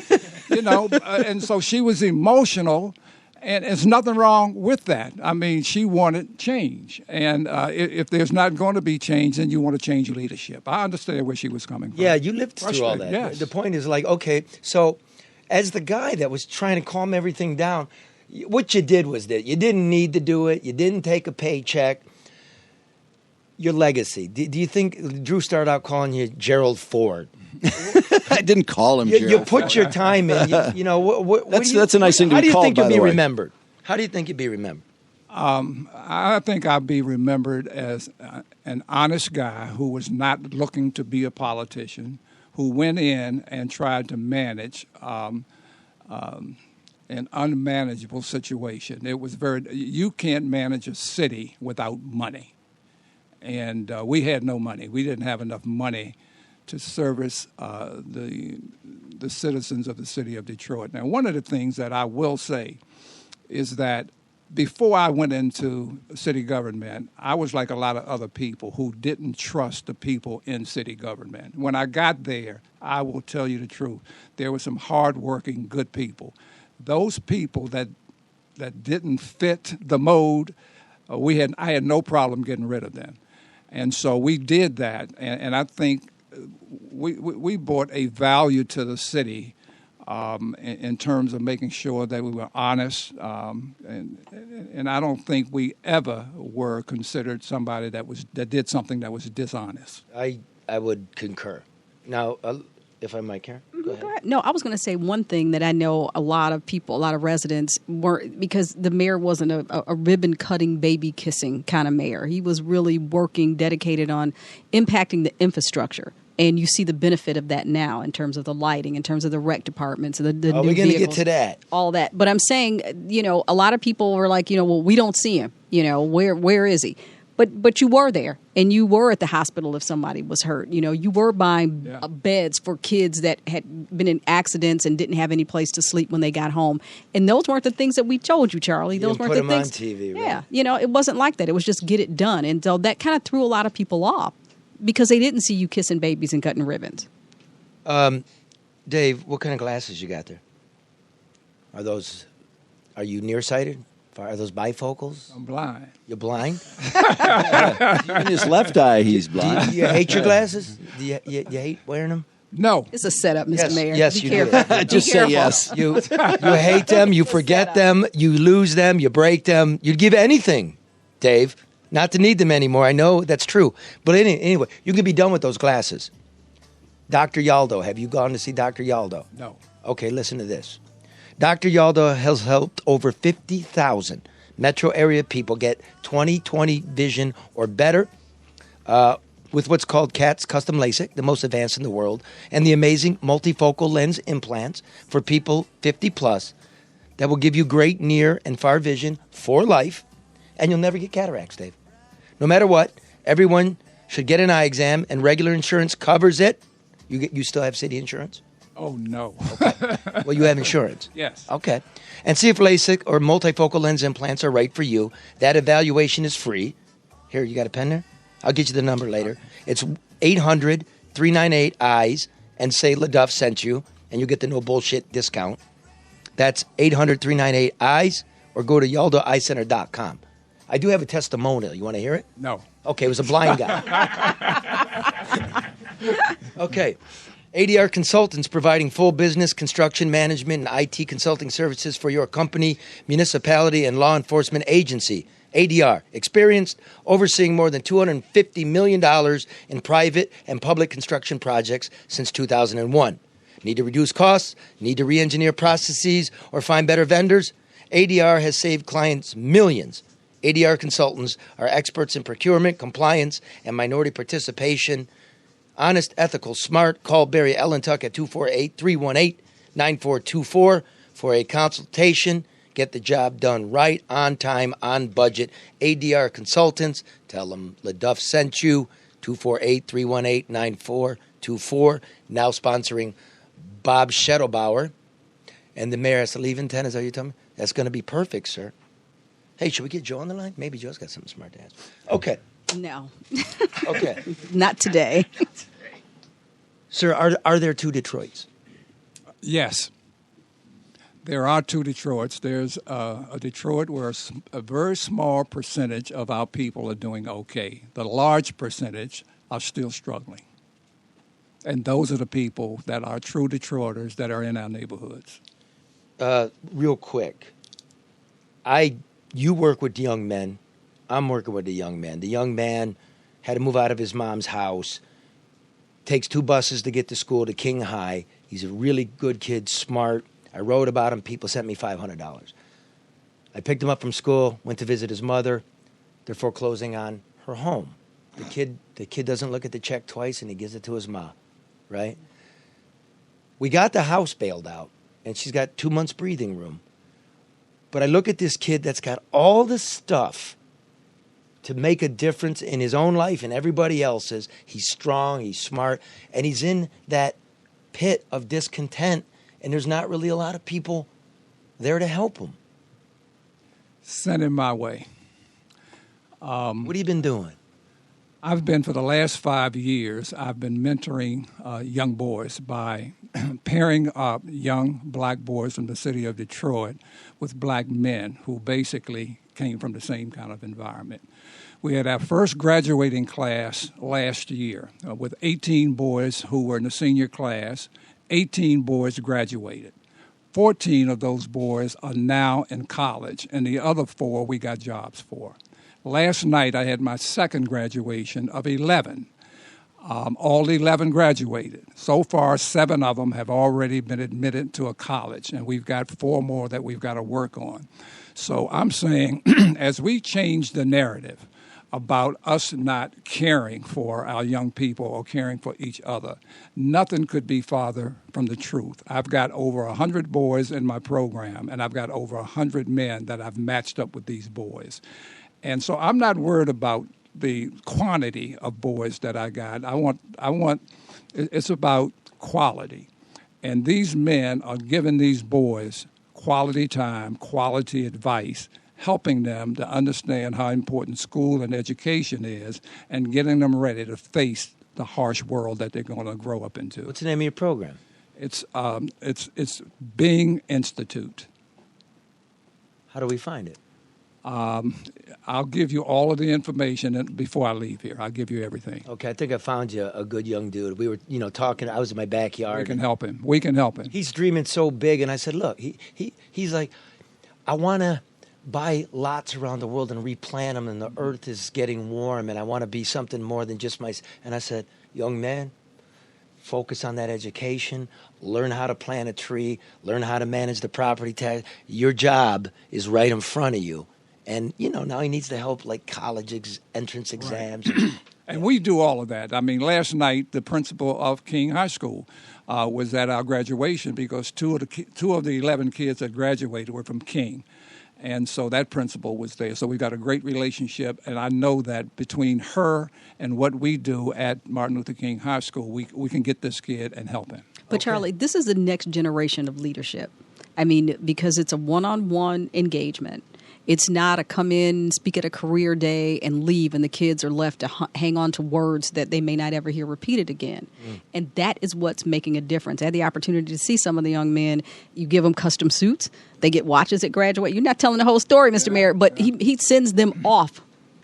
And so she was emotional, and there's nothing wrong with that. She wanted change. And if there's not going to be change, then you want to change leadership. I understand where she was coming from. Yeah, you lived through all that. Yes. The point is okay, so as the guy that was trying to calm everything down, what you did was that you didn't need to do it. You didn't take a paycheck. Your legacy. Do you think Drew started out calling you Gerald Ford? I didn't call him Gerald You put Ford. your time in. That's a nice thing to How be do you called, think by you'll the be way. remembered? How do you think you'll be remembered? I think I'll be remembered as an honest guy who was not looking to be a politician, who went in and tried to manage an unmanageable situation. It was you can't manage a city without money. And we had no money. We didn't have enough money to service the citizens of the city of Detroit. Now, one of the things that I will say is that before I went into city government, I was like a lot of other people who didn't trust the people in city government. When I got there, I will tell you the truth, there were some hardworking, good people. Those people that didn't fit the mold, I had no problem getting rid of them. And so we did that, and I think we brought a value to the city in terms of making sure that we were honest, and I don't think we ever were considered somebody that did something that was dishonest. I would concur. Now, if I might, Karen, go ahead. No, I was going to say one thing that I know a lot of people, a lot of residents weren't, because the mayor wasn't a ribbon cutting, baby kissing kind of mayor. He was really working, dedicated on impacting the infrastructure. And you see the benefit of that now in terms of the lighting, in terms of the rec departments, the new we're going to get vehicles, to that. all that. But I'm saying, a lot of people were like, well, we don't see him. Where is he? But you were there, and you were at the hospital if somebody was hurt. You were buying beds for kids that had been in accidents and didn't have any place to sleep when they got home. And those weren't the things that we told you, Charlie. Those weren't the things. Put them on TV, right? Yeah, it wasn't like that. It was just get it done. And so that kind of threw a lot of people off because they didn't see you kissing babies and cutting ribbons. Dave, what kind of glasses you got there? Are you nearsighted? Are those bifocals? I'm blind. You're blind? In his left eye, he's blind. Do you hate your glasses? Do you hate wearing them? No. It's a setup, Mr. Mayor. Yes, Be you careful. do. Just say yes. You hate them, you forget them, you lose them, you break them. You'd give anything, Dave, not to need them anymore. I know that's true. But anyway, you can be done with those glasses. Dr. Yaldo, have you gone to see Dr. Yaldo? No. Okay, listen to this. Dr. Yaldo has helped over 50,000 metro area people get 20/20 vision or better with what's called CATS Custom LASIK, the most advanced in the world, and the amazing multifocal lens implants for people 50 plus that will give you great near and far vision for life, and you'll never get cataracts, Dave. No matter what, everyone should get an eye exam, and regular insurance covers it. You still have city insurance? Oh, no. Okay. Well, you have insurance. Yes. Okay. And see if LASIK or multifocal lens implants are right for you. That evaluation is free. Here, you got a pen there? I'll get you the number later. It's 800-398-EYES and say LeDuff sent you, and you'll get the no bullshit discount. That's 800-398-EYES or go to yaldoeyecenter.com. I do have a testimonial. You want to hear it? No. Okay, it was a blind guy. Okay. ADR Consultants providing full business, construction management, and IT consulting services for your company, municipality, and law enforcement agency. ADR, experienced, overseeing more than $250 million in private and public construction projects since 2001. Need to reduce costs? Need to re-engineer processes or find better vendors? ADR has saved clients millions. ADR Consultants are experts in procurement, compliance, and minority participation. Honest, ethical, smart. Call Barry Ellentuck at 248-318-9424 for a consultation. Get the job done right, on time, on budget. ADR Consultants. Tell them LeDuff sent you. 248-318-9424. Now sponsoring Bob Schettelbauer. And the mayor has to leave in 10. Is that what you tell me? That's going to be perfect, sir. Hey, should we get Joe on the line? Maybe Joe's got something smart to ask. Okay. No. Okay. Not today. Sir, are there two Detroits? Yes. There are two Detroits. There's a Detroit where a very small percentage of our people are doing okay. The large percentage are still struggling. And those are the people that are true Detroiters that are in our neighborhoods. Real quick. You work with young men. I'm working with a young man. The young man had to move out of his mom's house, takes 2 buses to get to school to King High. He's a really good kid, smart. I wrote about him. People sent me $500. I picked him up from school, went to visit his mother. They're foreclosing on her home. The kid doesn't look at the check twice, and he gives it to his ma, right? We got the house bailed out, and she's got 2 months breathing room. But I look at this kid that's got all the stuff to make a difference in his own life and everybody else's. He's strong, he's smart, and he's in that pit of discontent, and there's not really a lot of people there to help him. Send him my way. What have you been doing? I've been, for the last 5 years, I've been mentoring young boys by pairing up young black boys from the city of Detroit with black men who basically came from the same kind of environment. We had our first graduating class last year with 18 boys who were in the senior class. 18 boys graduated. 14 of those boys are now in college, and the other 4 we got jobs for. Last night, I had my second graduation of 11. All 11 graduated. So far, 7 of them have already been admitted to a college, and we've got 4 more that we've got to work on. So I'm saying, as we change the narrative about us not caring for our young people or caring for each other, nothing could be farther from the truth. I've got over 100 boys in my program, and I've got over 100 men that I've matched up with these boys. And so I'm not worried about the quantity of boys that I got. It's about quality. And these men are giving these boys quality time, quality advice, helping them to understand how important school and education is and getting them ready to face the harsh world that they're going to grow up into. What's the name of your program? It's Being Institute. How do we find it? I'll give you all of the information before I leave here. I'll give you everything. Okay, I think I found you a good young dude. We were, talking. I was in my backyard. We can help him. We can help him. He's dreaming so big, and I said, look, he's like, I want to buy lots around the world and replant them, and the earth is getting warm, and I want to be something more than just my... And I said, young man, focus on that education, learn how to plant a tree, learn how to manage the property tax. Your job is right in front of you. And, now he needs the help like college entrance exams. Right. And we do all of that. I mean, last night, the principal of King High School was at our graduation because two of the 11 kids that graduated were from King. And so that principal was there. So we got a great relationship. And I know that between her and what we do at Martin Luther King High School, we can get this kid and help him. But, Charlie, this is the next generation of leadership. I mean, because it's a one-on-one engagement. It's not a come in, speak at a career day, and leave, and the kids are left to hang on to words that they may not ever hear repeated again. And that is what's making a difference. I had the opportunity to see some of the young men. You give them custom suits. They get watches at graduate. You're not telling the whole story, Mr. Mayor, but he sends them off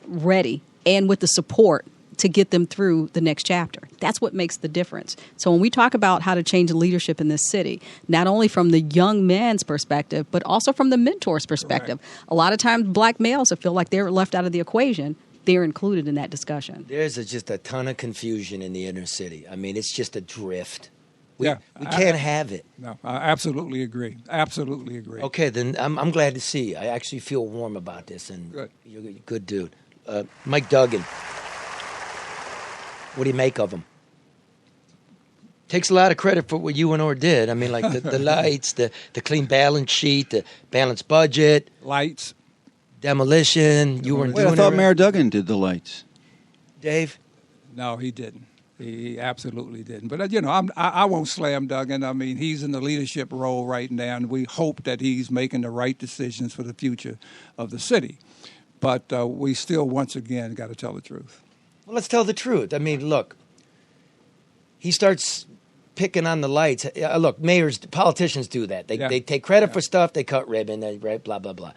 ready and with the support to get them through the next chapter. That's what makes the difference. So when we talk about how to change leadership in this city, not only from the young man's perspective, but also from the mentor's perspective. Correct. A lot of times black males that feel like they're left out of the equation, they're included in that discussion. There's just a ton of confusion in the inner city. I mean, it's just a drift. We can't have it. No, I absolutely agree. Absolutely agree. Okay, then I'm glad to see you. I actually feel warm about this, and good. You're a good dude. Mike Duggan. What do you make of him? Takes a lot of credit for what UNOR did. I mean, like the lights, the clean balance sheet, the balanced budget. Lights. Demolition. You weren't doing it. I thought Mayor Duggan did the lights. Dave? No, he didn't. He absolutely didn't. But, I won't slam Duggan. I mean, he's in the leadership role right now, and we hope that he's making the right decisions for the future of the city. But we still, once again, got to tell the truth. Well, let's tell the truth. I mean, look, he starts picking on the lights. Look, politicians do that. They take credit for stuff. They cut ribbon, right, blah, blah, blah.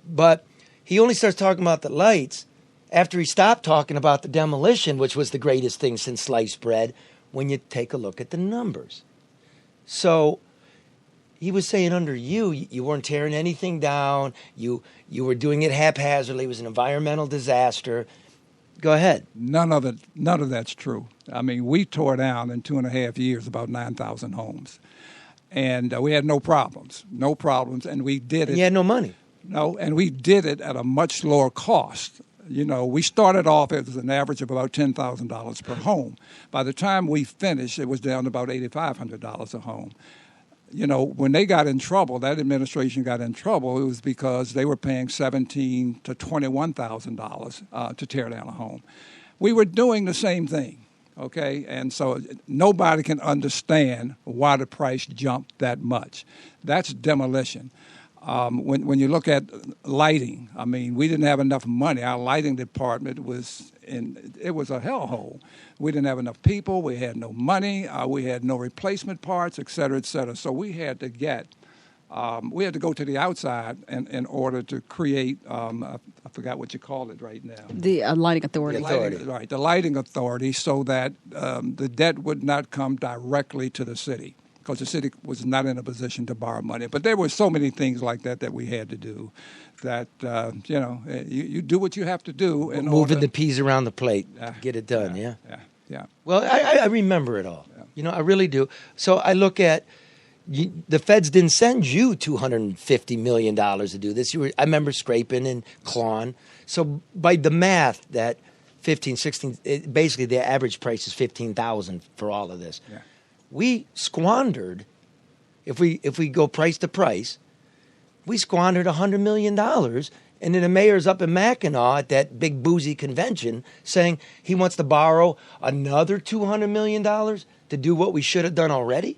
But he only starts talking about the lights after he stopped talking about the demolition, which was the greatest thing since sliced bread, when you take a look at the numbers. So he was saying under you weren't tearing anything down. You were doing it haphazardly. It was an environmental disaster. Go ahead. None of that's true. I mean, we tore down in 2.5 years about 9,000 homes. And we had no problems, and we did it. And you had no money. No, and we did it at a much lower cost. We started off as an average of about $10,000 per home. By the time we finished, it was down to about $8,500 a home. When they got in trouble, that administration got in trouble, it was because they were paying $17,000 to $21,000 to tear down a home. We were doing the same thing, okay? And so nobody can understand why the price jumped that much. That's demolition. When you look at lighting, I mean, we didn't have enough money. Our lighting department was it was a hellhole. We didn't have enough people. We had no money. We had no replacement parts, et cetera, et cetera. So we had to go to the outside in order to create, I forgot what you call it right now. The lighting authority. The lighting authority, so that the debt would not come directly to the city, because the city was not in a position to borrow money. But there were so many things like that we had to do that, you do what you have to do. Moving the peas around the plate, get it done, yeah? Well, I remember it all. Yeah. I really do. So I look at, the feds didn't send you $250 million to do this. I remember scraping and clawing. So by the math, that 16, basically the average price is $15,000 for all of this. Yeah. We squandered, if we go price to price, we squandered $100 million. And then the mayor's up in Mackinac at that big boozy convention saying he wants to borrow another $200 million to do what we should have done already.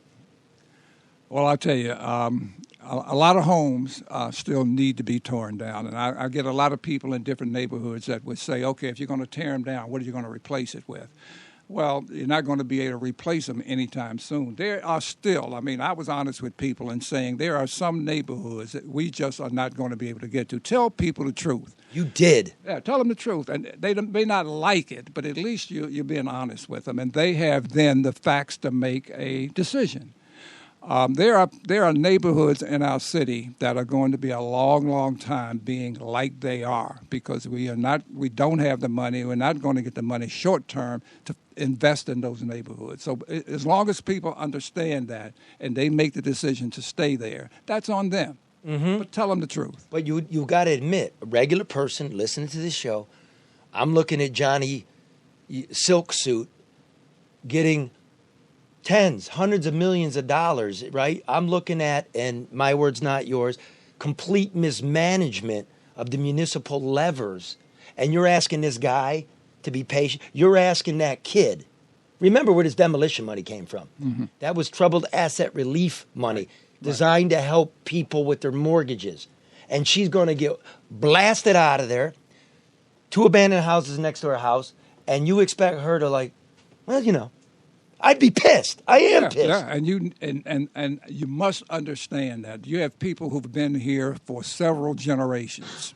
Well, I'll tell you, a lot of homes still need to be torn down. And I get a lot of people in different neighborhoods that would say, okay, if you're going to tear them down, what are you going to replace it with? Well, you're not going to be able to replace them anytime soon. There are still, I was honest with people in saying there are some neighborhoods that we just are not going to be able to get to. Tell people the truth. You did. Yeah, tell them the truth. And they may not like it, but at least you're being honest with them. And they have then the facts to make a decision. There are neighborhoods in our city that are going to be a long, long time being like they are, because we don't have the money. We're not going to get the money short term to invest in those neighborhoods. So as long as people understand that and they make the decision to stay there, that's on them. Mm-hmm. But tell them the truth. But you got to admit, a regular person listening to this show, I'm looking at Johnny Silk Suit getting tens, hundreds of millions of dollars, right? I'm looking at, and my words, not yours, complete mismanagement of the municipal levers. And you're asking this guy to be patient. You're asking that kid. Remember where this demolition money came from. Mm-hmm. That was troubled asset relief money designed to help people with their mortgages. And she's going to get blasted out of there, 2 abandoned houses next to her house, and you expect her to I'd be pissed. I am pissed. Yeah, and you must understand that you have people who've been here for several generations.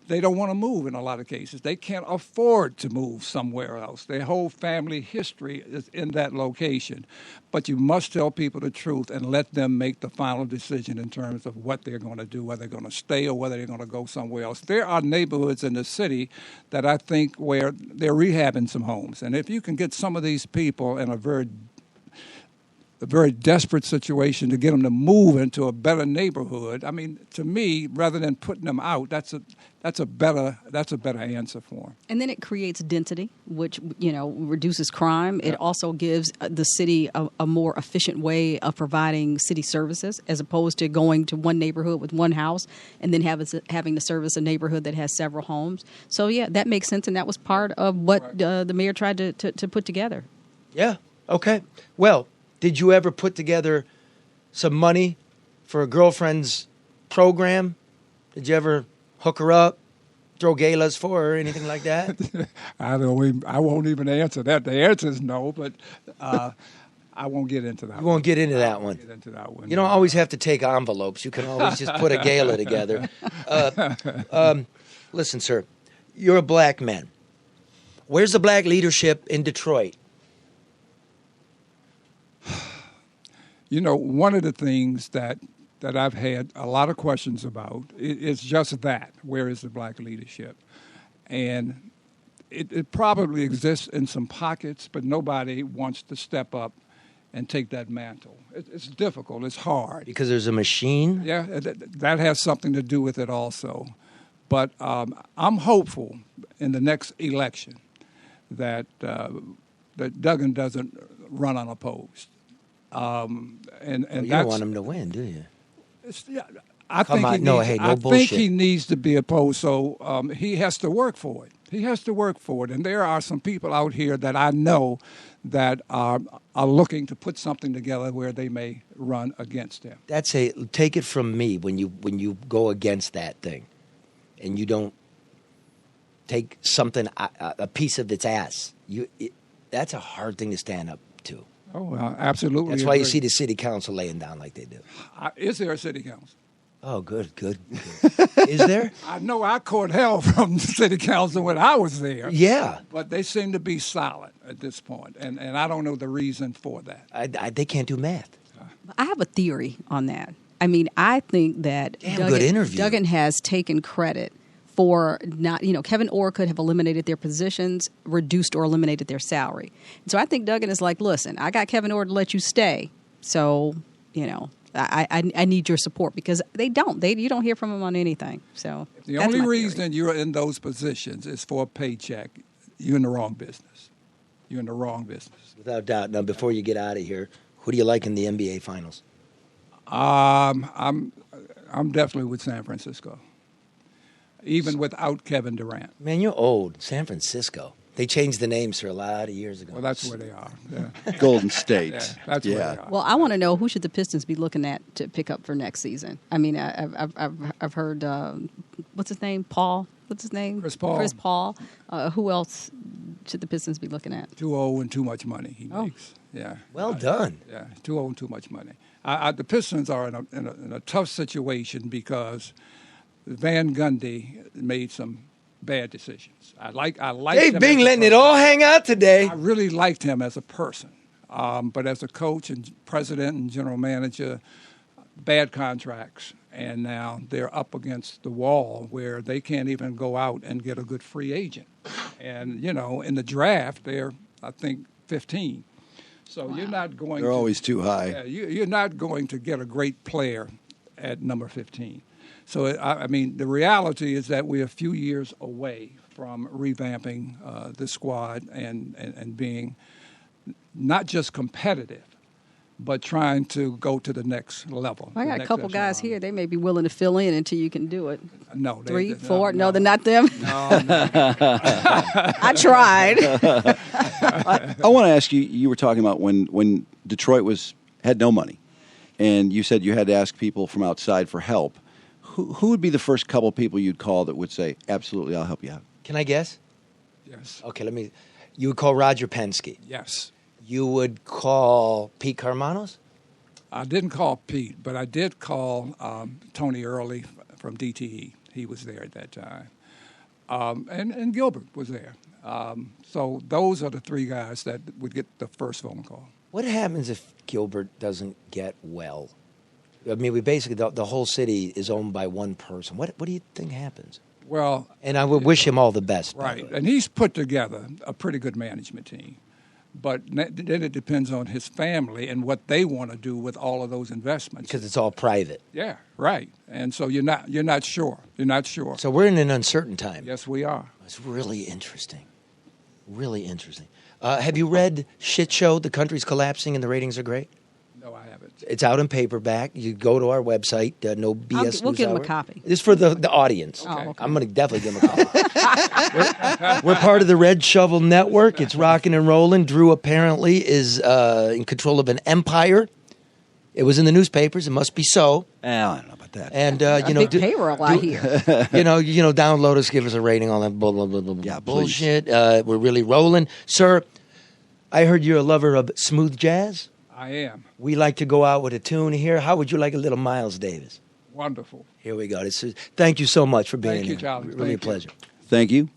They don't want to move in a lot of cases. They can't afford to move somewhere else. Their whole family history is in that location. But you must tell people the truth and let them make the final decision in terms of what they're going to do, whether they're going to stay or whether they're going to go somewhere else. There are neighborhoods in the city that I think where they're rehabbing some homes. And if you can get some of these people in a very desperate situation to get them to move into a better neighborhood. To me, rather than putting them out, that's a better answer for them. And then it creates density, which reduces crime. Yeah. It also gives the city a more efficient way of providing city services, as opposed to going to one neighborhood with one house and then having to service a neighborhood that has several homes. So yeah, that makes sense, and that was part of what the mayor tried to put together. Yeah. Okay. Well, did you ever put together some money for a girlfriend's program? Did you ever hook her up, throw galas for her, anything like that? I won't even answer that. The answer is no, but I won't get into that. You won't get into that one. Get into that one. You don't always have to take envelopes. You can always just put a gala together. Listen, sir, you're a black man. Where's the black leadership in Detroit? One of the things that I've had a lot of questions about is just that. Where is the black leadership? And it probably exists in some pockets, but nobody wants to step up and take that mantle. It's difficult. It's hard. Because there's a machine? Yeah, that has something to do with it also. But I'm hopeful in the next election that Duggan doesn't run unopposed. You don't want him to win, do you? I think he needs to be opposed, so he has to work for it. He has to work for it. And there are some people out here that I know that are looking to put something together where they may run against him. Take it from me when you go against that thing, and you don't take something a piece of its ass. That's a hard thing to stand up to. Oh, absolutely. That's why you see the city council laying down like they do. Is there a city council? Oh, good. Is there? I know I caught hell from the city council when I was there. Yeah. But they seem to be silent at this point, and I don't know the reason for that. They can't do math. I have a theory on that. I mean, I think that good interview. Duggan has taken credit for not, Kevin Orr could have eliminated their positions, reduced or eliminated their salary. And so I think Duggan is like, listen, I got Kevin Orr to let you stay. So, I need your support, because you don't hear from them on anything. So the only reason you're in those positions is for a paycheck, you're in the wrong business. You're in the wrong business. Without doubt. Now, before you get out of here, who do you like in the NBA Finals? I'm definitely with San Francisco, even without Kevin Durant. Man, you're old. San Francisco. They changed the names for a lot of years ago. Well, that's where they are. Yeah. Golden State. That's where they are. Well, I want to know, who should the Pistons be looking at to pick up for next season? I mean, I've heard what's his name? Paul. What's his name? Chris Paul. Chris Paul. Who else should the Pistons be looking at? Too old and too much money he makes. Yeah. Well done. Yeah, too old and too much money. The Pistons are in a tough situation because Van Gundy made some bad decisions. I like. Dave Bing letting it all hang out today. I really liked him as a person, but as a coach and president and general manager, bad contracts, and now they're up against the wall where they can't even go out and get a good free agent. And in the draft, they're, I think, 15. So you're not going. They're always too high. Yeah, you're not going to get a great player at number 15. So, I mean, the reality is that we're a few years away from revamping the squad and being not just competitive, but trying to go to the next level. I got a couple guys here. They may be willing to fill in until you can do it. No. 3, 4? No, they're not them? No. I tried. I want to ask you, you were talking about when Detroit had no money, and you said you had to ask people from outside for help. Who would be the first couple people you'd call that would say, absolutely, I'll help you out? Can I guess? Yes. Okay, you would call Roger Penske. Yes. You would call Pete Carmanos? I didn't call Pete, but I did call Tony Early from DTE. He was there at that time. And Gilbert was there. So those are the three guys that would get the first phone call. What happens if Gilbert doesn't get well? I mean, we basically, the whole city is owned by one person. What do you think happens? Well, and I would wish him all the best. Right, and he's put together a pretty good management team. But then it depends on his family and what they want to do with all of those investments. Because it's all private. Yeah, right. And so you're not sure. You're not sure. So we're in an uncertain time. Yes, we are. It's really interesting. Really interesting. Have you read Shit Show? The country's collapsing and the ratings are great. No, I haven't. It's out in paperback. You go to our website, No BS We'll News give him Hour. a copy. It's for the audience. Oh, okay. I'm going to definitely give him a copy. we're part of the Red Shovel Network. It's rocking and rolling. Drew apparently is in control of an empire. It was in the newspapers. It must be so. I don't know about that. And big payroll, I hear. Download us, give us a rating, all that blah blah blah blah Yeah, bullshit. We're really rolling, sir. I heard you're a lover of smooth jazz. I am. We like to go out with a tune here. How would you like a little Miles Davis? Wonderful. Here we go. Thank you so much for being Thank you, here. Charlie. Really Thank a pleasure. Thank you.